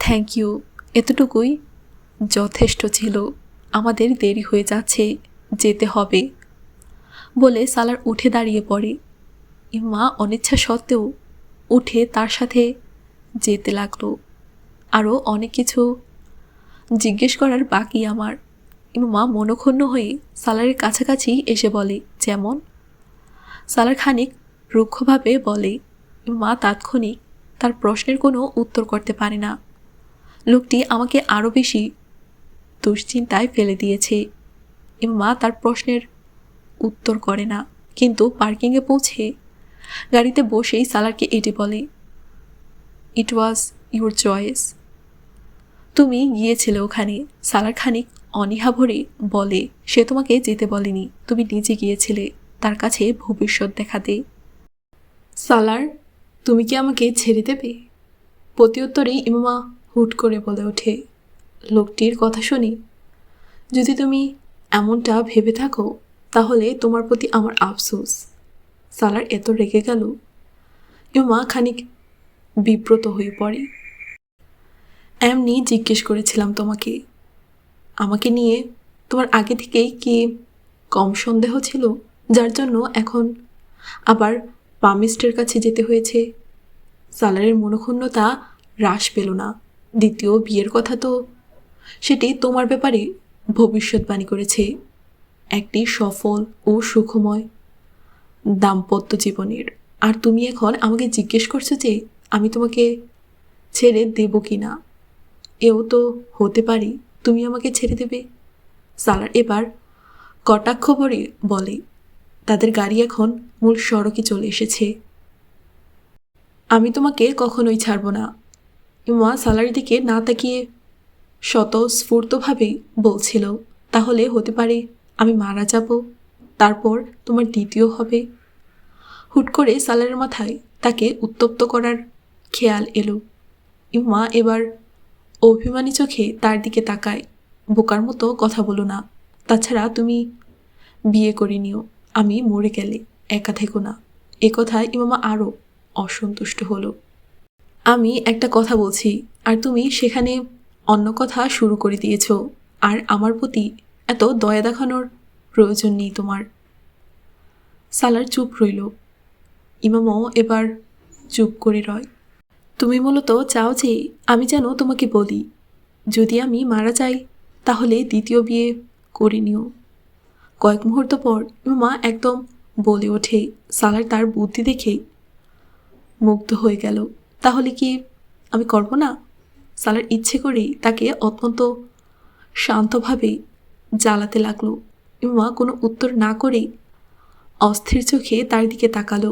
Thank you, এতটুকুই যথেষ্ট ছিল। আমাদের দেরি হয়ে যাচ্ছে, যেতে হবে বলে সালার উঠে দাঁড়িয়ে পড়ে। ইম্মা অনিচ্ছা সত্ত্বেও উঠে তার সাথে যেতে লাগলো। আরও অনেক কিছু জিজ্ঞেস করার বাকি আমার। ইম্মা মনক্ষুণ্ণ হয়ে সালারের কাছাকাছি এসে বলে, যেমন? সালার খানিক রুক্ষভাবে বলে। ইম্মা তাৎক্ষণিক তার প্রশ্নের কোনো উত্তর করতে পারে না। লোকটি আমাকে আরও বেশি দুশ্চিন্তায় ফেলে দিয়েছে। ইম্মা তার প্রশ্নের উত্তর করে না, কিন্তু পার্কিংয়ে পৌঁছে গাড়িতে বসেই সালারকে এটি বলে, ইট ওয়াজ ইউর চয়েস। তুমি গিয়েছিলে ওখানে। সালার খানিক অনীহা ভরে বলে, সে তোমাকে যেতে বলেনি, তুমি নিজে গিয়েছিলে তার কাছে ভবিষ্যৎ দেখাতে। সালার, তুমি কি আমাকে ছেড়ে দেবে? প্রত্যুত্তরেই ইমামা হুট করে বলে ওঠে, লোকটির কথা শুনি, যদি তুমি এমনটা ভেবে থাকো তাহলে তোমার প্রতি আমার আফসোস। সালার এত রেগে গেল, ইমামা খানিক বিব্রত হয়ে পড়ে। এমনি জিজ্ঞেস করেছিলাম তোমাকে, আমাকে নিয়ে তোমার আগে থেকেই কি কম সন্দেহ ছিল, যার জন্য এখন আবার পামিস্টের কাছে যেতে হয়েছে? সালারের মনক্ষুণ্ণতা হ্রাস পেল না। দ্বিতীয় বিয়ের কথা তো সেটি তোমার ব্যাপারে ভবিষ্যৎবাণী করেছে, একটি সফল ও সুখময় দাম্পত্য জীবনের। আর তুমি এখন আমাকে জিজ্ঞেস করছো যে আমি তোমাকে ছেড়ে দেব কি না। এও তো হতে পারি তুমি আমাকে ছেড়ে দেবে। সালার এবার কটাক্ষ ভরে বলে। তাদের গাড়ি এখন মূল সড়কে চলে এসেছে। আমি তোমাকে কখনোই ছাড়ব না। ইমা সালার দিকে না তাকিয়ে স্বতঃস্ফূর্তভাবে বলছিল, তাহলে হতে পারে আমি মারা যাব, তারপর তোমার দ্বিতীয় হবে। হুট করে সালারের মাথায় তাকে উত্তপ্ত করার খেয়াল এলো। ইমা এবার অভিমানী চোখে তার দিকে তাকায়। বোকার মতো কথা বলো না। তাছাড়া তুমি বিয়ে করে নিও, আমি মরে গেলে একা থেকো না। এ কথায় ইমামা আরও অসন্তুষ্ট হলো। আমি একটা কথা বলছি আর তুমি সেখানে অন্য কথা শুরু করে দিয়েছ। আর আমার প্রতি এত দয়া দেখানোর প্রয়োজন নেই তোমার। সালার চুপ রইল। ইমামও এবার চুপ করে রয়। তুমি মূলত চাও যে আমি যেন তোমাকে বলি, যদি আমি মারা যাই তাহলে দ্বিতীয় বিয়ে করে নিও। কয়েক মুহূর্ত পর ইমামা একদম বলে ওঠে। সালার তার বুদ্ধি দেখে মুগ্ধ হয়ে গেল। তাহলে কি আমি করব না? সালার ইচ্ছে করেই তাকে অত্যন্ত শান্তভাবে জ্বালাতে লাগলো। ইমামা কোনো উত্তর না করেই অস্থির চোখে তার দিকে তাকালো।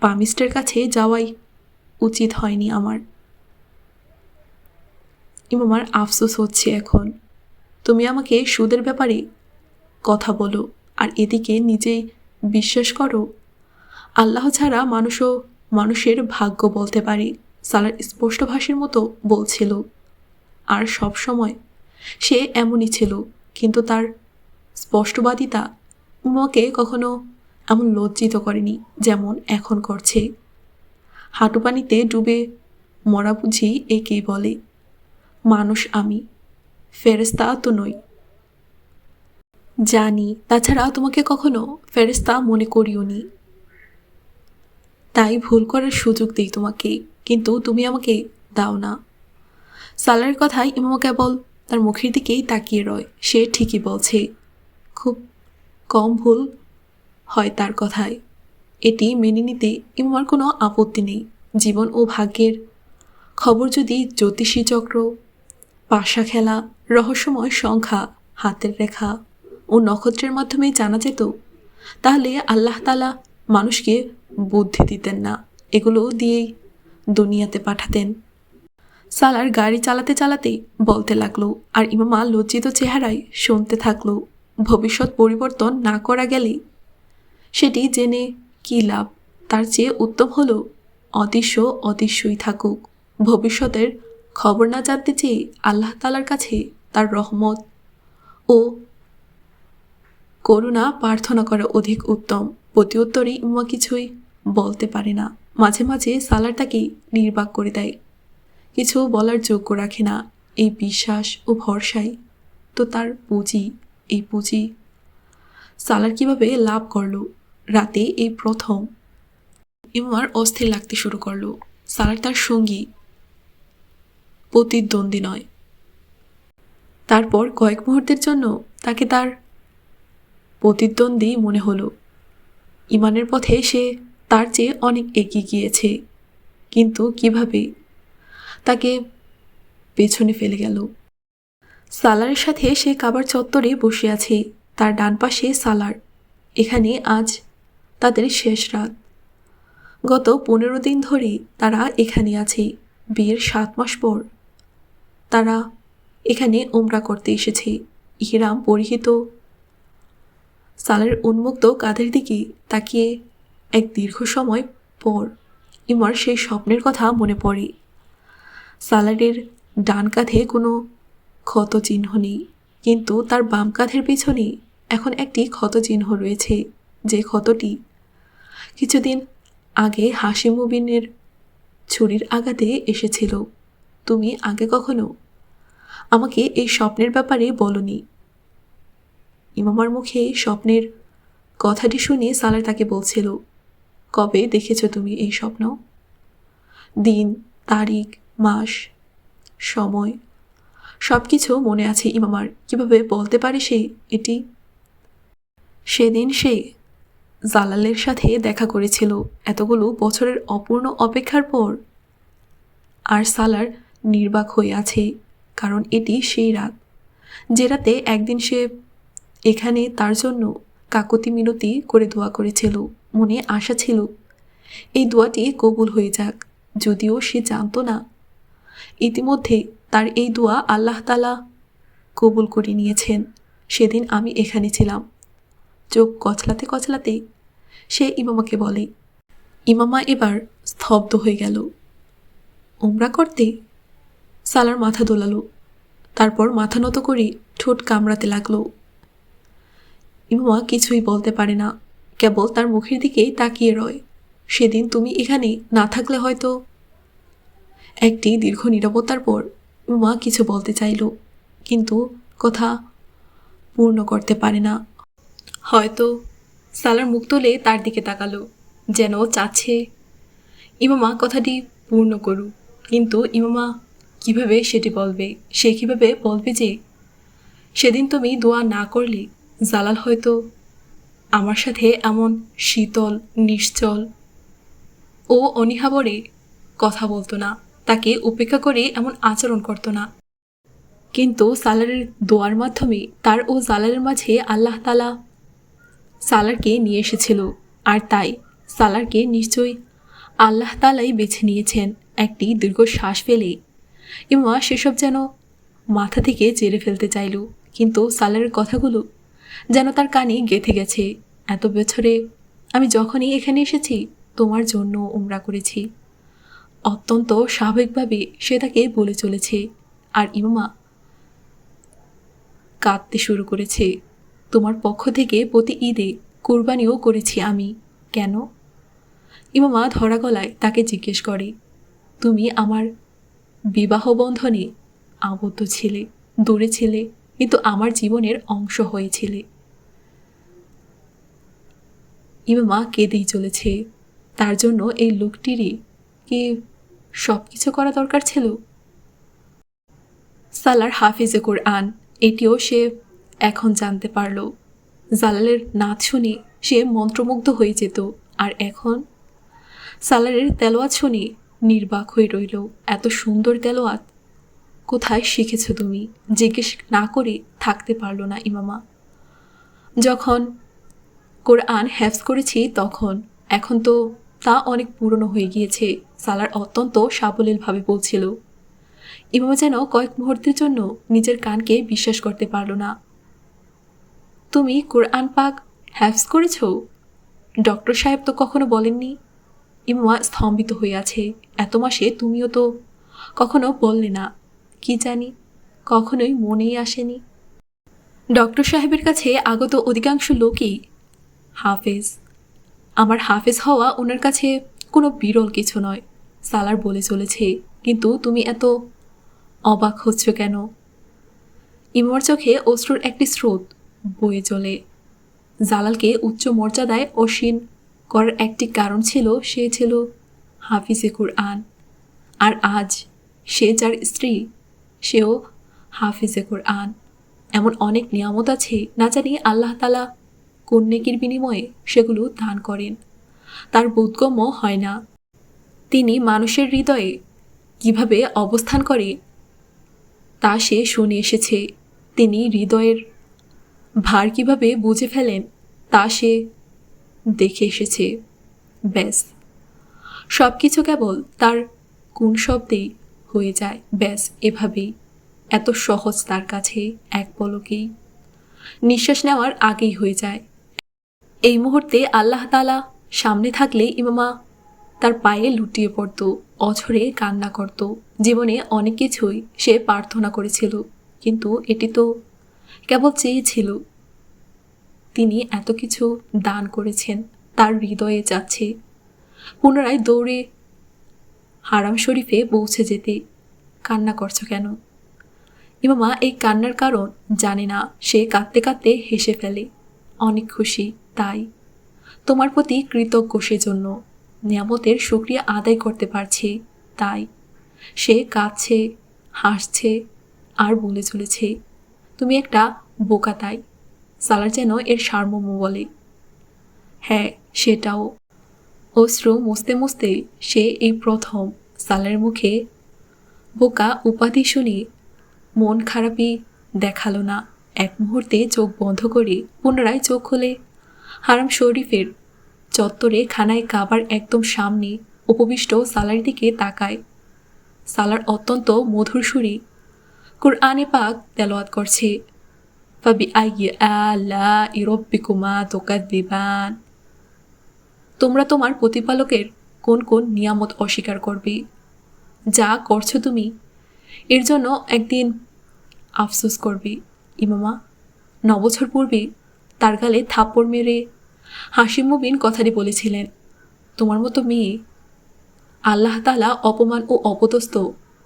পামিস্টের কাছে যাওয়াই উচিত হয়নি আমার। ইমামার আফসোস হচ্ছে এখন। তুমি আমাকে সুদের ব্যাপারে কথা বলো আর এদিকে নিজেই বিশ্বাস করো আল্লাহ ছাড়া মানুষও মানুষের ভাগ্য বলতে পারে। সালার স্পষ্টভাষীর মতো বলছিল। আর সব সময় সে এমনই ছিল, কিন্তু তার স্পষ্টবাদিতা উমাকে কখনো এমন লজ্জিত করেনি যেমন এখন করছে। হাঁটু পানিতে ডুবে মরা বুঝি একেই বলে। মানুষ আমি, ফেরেশতা তো নই। জানি, তাছাড়া তোমাকে কখনো ফেরেশতা মনে করিওনি, তাই ভুল করার সুযোগ দিই তোমাকে, কিন্তু তুমি আমাকে দাও না। সালারের কথায় ইমামা কেবল তার মুখের দিকেই তাকিয়ে রয়। সে ঠিকই বলছে, খুব কম ভুল হয় তার কথায়। এটি মেনে নিতে ইমামার কোনো আপত্তি নেই। জীবন ও ভাগ্যের খবর যদি জ্যোতিষী চক্র, পাশা খেলা, রহস্যময় সংখ্যা, হাতের রেখা ও নক্ষত্রের মাধ্যমে জানা যেত, তাহলে আল্লাহ তাআলা মানুষকে বুদ্ধি দিতেন না, এগুলো দিয়েই দুনিয়াতে পাঠাতেন। সালার গাড়ি চালাতে চালাতে বলতে লাগলো, আর ইমামা লজ্জিত চেহারায় শুনতে থাকলো। ভবিষ্যৎ পরিবর্তন না করা গেলে সেটি জেনে কী লাভ? তার চেয়ে উত্তম হলো অদৃশ্য অদৃশ্যই থাকুক। ভবিষ্যতের খবর না জানতে চেয়ে আল্লাহ তাআলার কাছে তার রহমত ও করুণা প্রার্থনা করা অধিক উত্তম। প্রত্যুত্তরে ইমামা কিছুই বলতে পারে না। মাঝে মাঝে সালার তাকে নির্বাক করে দেয়, কিছু বলার যোগ্য রাখে না। এই বিশ্বাস ও ভরসাই তো তার পুঁজি। এই পুঁজি সালার কিভাবে লাভ করলো রাতে এই প্রথম। ইমামার অস্থির লাগতে শুরু করলো। সালার তার সঙ্গী, প্রতিদ্বন্দ্বী নয়। তারপর কয়েক মুহূর্তের জন্য তাকে তার প্রতিদ্বন্দ্বী মনে হলো। ইমানের পথে সে তার চেয়ে অনেক এগিয়ে গিয়েছে, কিন্তু কিভাবে তাকে পেছনে ফেলে গেল। সালারের সাথে সে কাবার চত্বরে বসে আছে। তার ডান পাশে সালার। এখানে আজ তাদের শেষ রাত। গত 15 দিন ধরে তারা এখানে আছে। বিয়ের 7 মাস পর তারা এখানে উমরা করতে এসেছে। ইহরাম পরিহিত সালারের উন্মুক্ত কাঁধের দিকে তাকিয়ে এক দীর্ঘ সময় পর ইমার সেই স্বপ্নের কথা মনে পড়ে। সালারের ডান কাঁধে কোনো ক্ষত চিহ্ন নেই, কিন্তু তার বাম কাঁধের পেছনে এখন একটি ক্ষত চিহ্ন রয়েছে, যে ক্ষতটি কিছুদিন আগে হাসি মুবিনের ছুরির আঘাতে এসেছিল। তুমি আগে কখনো আমাকে এই স্বপ্নের ব্যাপারে বলনি। ইমামার মুখে স্বপ্নের কথাটি শুনে সালার তাকে বলছিল, কবে দেখেছ তুমি এই স্বপ্ন? দিন, তারিখ, মাস, সময় সব কিছু মনে আছে ইমামার। কিভাবে বলতে পারে সে এটি? সেদিন সে জালালের সাথে দেখা করেছিল, এতগুলো বছরের অপূর্ণ অপেক্ষার পর। আর সালার নির্বাক হয়ে আছে, কারণ এটি সেই রাত যে রাতে একদিন সে এখানে তার জন্য কাকতি মিনতি করে দোয়া করেছিল। মনে আশা ছিল এই দোয়াটি কবুল হয়ে যাক, যদিও সে জানত না ইতিমধ্যে তার এই দোয়া আল্লাহ তাআলা কবুল করে নিয়েছেন। সেদিন আমি এখানে ছিলাম। চোখ কচলাতে কচলাতে সে ইমামাকে বলে। ইমামা এবার স্তব্ধ হয়ে গেল। উমরা করতে? সালার মাথা দোলালো, তারপর মাথা নত করে ঠোঁট কামড়াতে লাগলো। ইমামা কিছুই বলতে পারে না, কেবল তার মুখের দিকেই তাকিয়ে রয়। সেদিন তুমি এখানে না থাকলে হয়তো। একটি দীর্ঘ নীরবতার পর ইমামা কিছু বলতে চাইল, কিন্তু কথা পূর্ণ করতে পারে না। হয়তো সালার মুখ তুলে তার দিকে তাকালো, যেন চাচ্ছে ইমামা কথাটি পূর্ণ করুক। কিন্তু ইমামা কিভাবে সেটি বলবে? সে কিভাবে বলবে যে সেদিন তুমি দোয়া না করলে জালাল হয়তো আমার সাথে এমন শীতল, নিশ্চল ও অনীহাবরে কথা বলতো না, তাকে উপেক্ষা করে এমন আচরণ করতো না। কিন্তু সালারের দোয়ার মাধ্যমে তার ও জালালের মাঝে আল্লাহ তাআলা সালারকে নিয়ে এসেছিল। আর তাই সালারকে নিশ্চয়ই আল্লাহ তাআলাই বেছে নিয়েছেন। একটি দীর্ঘ শ্বাস ফেলে ইমামা সেসব যেন মাথা থেকে ঝেড়ে ফেলতে চাইল, কিন্তু সালারের কথাগুলো যেন তার কানে গেঁথে গেছে। এত বছরে আমি যখনই এখানে এসেছি তোমার জন্য উমরা করেছি। অত্যন্ত স্বাভাবিকভাবে সে তাকে বলে চলেছে। আর ইমামা কাঁদতে শুরু করেছে। তোমার পক্ষ থেকে প্রতি ঈদে কোরবানিও করেছি আমি। কেন? ইমামা ধরা গলায় তাকে জিজ্ঞেস করে। তুমি আমার বিবাহ বন্ধনে আবদ্ধ ছিলে, দূরে ছিলে, কিন্তু আমার জীবনের অংশ হয়েছিলে। ইমামা কেঁদেই চলেছে। তার জন্য এই লোকটিরই কি সব কিছু করা দরকার ছিল? সালার হাফিজে কোরআন, এটিও সে এখন জানতে পারল। জালালের নাচ শুনে সে মন্ত্রমুগ্ধ হয়ে যেত, আর এখন সালারের তেলাওয়াত শুনে নির্বাক হয়ে রইল। এত সুন্দর তেলাওয়াত কোথায় শিখেছ তুমি? জিজ্ঞেস না করে থাকতে পারল না ইমামা। যখন কোরআন হেফজ করেছি তখন, এখন তো তা অনেক পুরনো হয়ে গিয়েছে। সালার অত্যন্ত সাবলীলভাবে বলছিল। ইমামা যেন কয়েক মুহূর্তের জন্য নিজের কানকে বিশ্বাস করতে পারল না। তুমি কোরআন পাক হেফজ করেছ? ডক্টর সাহেব তো কখনো বলেননি। ইমামা স্তম্ভিত হয়ে আছে। এত মাসে তুমিও তো কখনো বললে না। কি জানি, কখনোই মনেই আসেনি। ডক্টর সাহেবের কাছে আগত অধিকাংশ লোকই হাফেজ। আমার হাফেজ হওয়া ওনার কাছে কোনো বিরল কিছু নয়। সালার বলে চলেছে। কিন্তু তুমি এত অবাক হচ্ছ কেন? ইমার চোখে অশ্রুর একটি স্রোত বয়ে চলে। জালালকে উচ্চ মর্যাদায় অসীন করার একটি কারণ ছিল, সে ছিল হাফিজে কুরআন। আর আজ সে যার স্ত্রী, সেও হাফিজে কুরআন। এমন অনেক নিয়ামত আছে, না জানি আল্লাহ তাআলা কোন নেকির বিনিময়ে সেগুলো দান করেন, তার বোধগম্য হয় না। তিনি মানুষের হৃদয়ে কিভাবে অবস্থান করে তা সে শুনে এসেছে। তিনি হৃদয়ের ভার কিভাবে বুঝে ফেলেন তা সে দেখে এসেছে। ব্যাস, সব কিছু কেবল তার কোন শব্দেই হয়ে যায়। ব্যাস, এভাবেই, এত সহজ তার কাছে, এক পলকেই, নিঃশ্বাস নেওয়ার আগেই হয়ে যায়। এই মুহূর্তে আল্লাহ তাআলা সামনে থাকলে ইমামা তার পায়ে লুটিয়ে পড়ত, অঝরে কান্না করত। জীবনে অনেক কিছুই সে প্রার্থনা করেছিল, কিন্তু এটি তো কেবল চেয়েছিল। তিনি এত কিছু দান করেছেন, তার হৃদয়ে যাচ্ছে পুনরায় দৌড়ে হারাম শরীফে পৌঁছে যেতে। কান্না করছো কেন? ইমামা এই কান্নার কারণ জানে না। সে কাঁদতে কাঁদতে হেসে ফেলে। অনেক খুশি, তাই তোমার প্রতি কৃতজ্ঞ, সেজন্য নিয়ামতের শুকরিয়া আদায় করতে পারছি, তাই। সে কাঁদছে, হাসছে আর বলে চলেছে, তুমি একটা বোকা। তাই সালার যেন এর সারমর্ম বলে। হ্যাঁ, সেটাও। অশ্রু মুছতে মুছতে সে এই প্রথম সালার মুখে বোকা উপাধি শুনি মন খারাপই দেখালো না। এক মুহূর্তে চোখ বন্ধ করে পুনরায় চোখ খুলে হারাম শরীফের চত্বরে খানায় কাবার একদম সামনে উপবিষ্ট সালার দিকে তাকায়। সালার অত্যন্ত মধুর সুরে কুরআনে পাক তেলাওয়াত করছে। ফাবিআইয়ি আলাই রাব্বিকুমা তুকাযযিবান। তোমরা তোমার প্রতিপালকের কোন কোন নিয়ামত অস্বীকার করবে? যা করছো তুমি, এর জন্য একদিন আফসোস করবে। ইমামা 9 বছর পূর্বে তার গালে থাপ্পড় মেরে হাসি মুবিন কথাটি বলেছিলেন, তোমার মতো মেয়ে আল্লাহ তাআলা অপমান ও অপদস্থ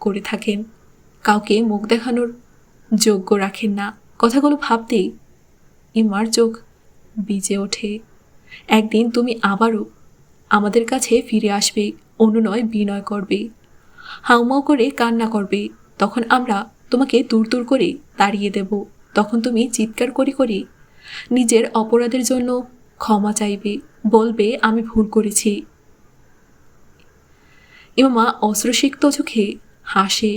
করে থাকেন, কাউকে মুখ দেখানোর যোগ্য রাখেন না। কথাগুলো ভাবতেই ইমার চোখ ভিজে ওঠে। একদিন তুমি আবারও আমাদের কাছে ফিরে আসবে, অনুনয় বিনয় করবে, হাউমাউ করে কান্না করবে। তখন আমরা তোমাকে দূর দূর করে তাড়িয়ে দেব। তখন তুমি চিৎকার করে করে নিজের অপরাধের জন্য ক্ষমা চাইবে, বলবে আমি ভুল করেছি। ইমামা অশ্রুসিক্ত চোখে হাসে,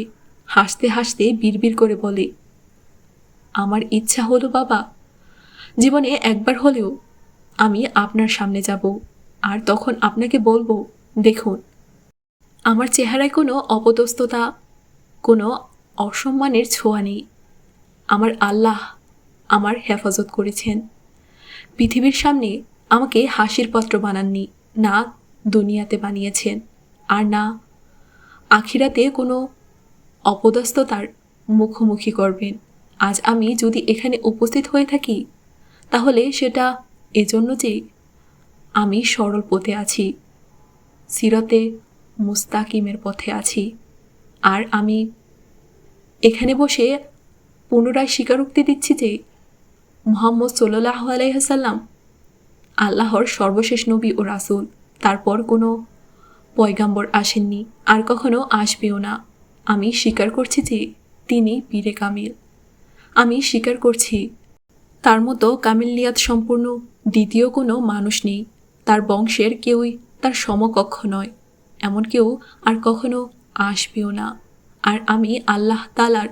হাসতে হাসতে বিড়বিড় করে বলে, আমার ইচ্ছা হলো বাবা, জীবনে একবার হলেও আমি আপনার সামনে যাব, আর তখন আপনাকে বলবো, দেখুন আমার চেহারায় কোনো অপদস্থতা, কোনো অসম্মানের ছোঁয়া নেই। আমার আল্লাহ আমার হেফাজত করেছেন। পৃথিবীর সামনে আমাকে হাসির পাত্র বানাননি, না দুনিয়াতে বানিয়েছেন, আর না আখিরাতে কোনো অপদস্থতার মুখোমুখি করবেন। আজ আমি যদি এখানে উপস্থিত হয়ে থাকি, তাহলে সেটা এজন্য যে আমি সরল পথে আছি, সিরাতে মুস্তাকিমের পথে আছি। আর আমি এখানে বসে পুনরায় স্বীকারোক্তি দিচ্ছি যে মুহাম্মদ সাল্লাল্লাহু আলাইহি ওয়াসাল্লাম আল্লাহর সর্বশেষ নবী ও রাসূল। তারপর কোনো পয়গাম্বর আসেননি, আর কখনো আসবেও না। আমি স্বীকার করছি যে তিনি পীরে কামিল। আমি স্বীকার করছি তার মতো কামিলিয়াত সম্পূর্ণ দ্বিতীয় কোনো মানুষ নেই। তার বংশের কেউই তার সমকক্ষ নয়, এমন কেউ আর কখনো আসবেও না। আর আমি আল্লাহ তাআলার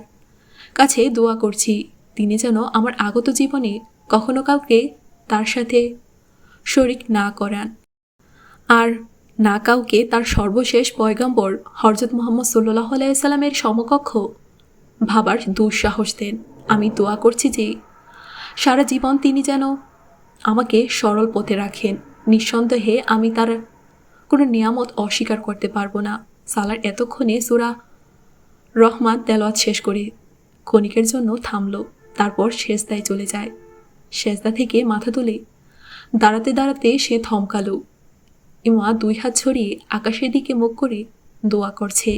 কাছে দোয়া করছি, তিনি যেন আমার আগত জীবনে কখনো কাউকে তার সাথে শরিক না করান, আর না কাউকে তার সর্বশেষ পয়গম্বর হযরত মুহাম্মদ সাল্লাল্লাহু আলাইহি ওয়াসাল্লামের সমকক্ষ ভাবার দুঃসাহস দেন। আমি দোয়া করছি যে সারা জীবন তিনি যেন আমাকে সরল পথে রাখেন। নিঃসন্দেহে আমি তার কোনো নিয়ামত অস্বীকার করতে পারবো না। সালার এতক্ষণে সূরা রহমান তেলাওয়াত শেষ করে ক্ষণিকের জন্য থামল, তারপর সেজদায় চলে যায়। সেজদা থেকে মাথা তুলে দাঁড়াতে দাঁড়াতে সে থমকালো। ইমা 2 হাত ছড়িয়ে আকাশের দিকে মুখ করে দোয়া করছে।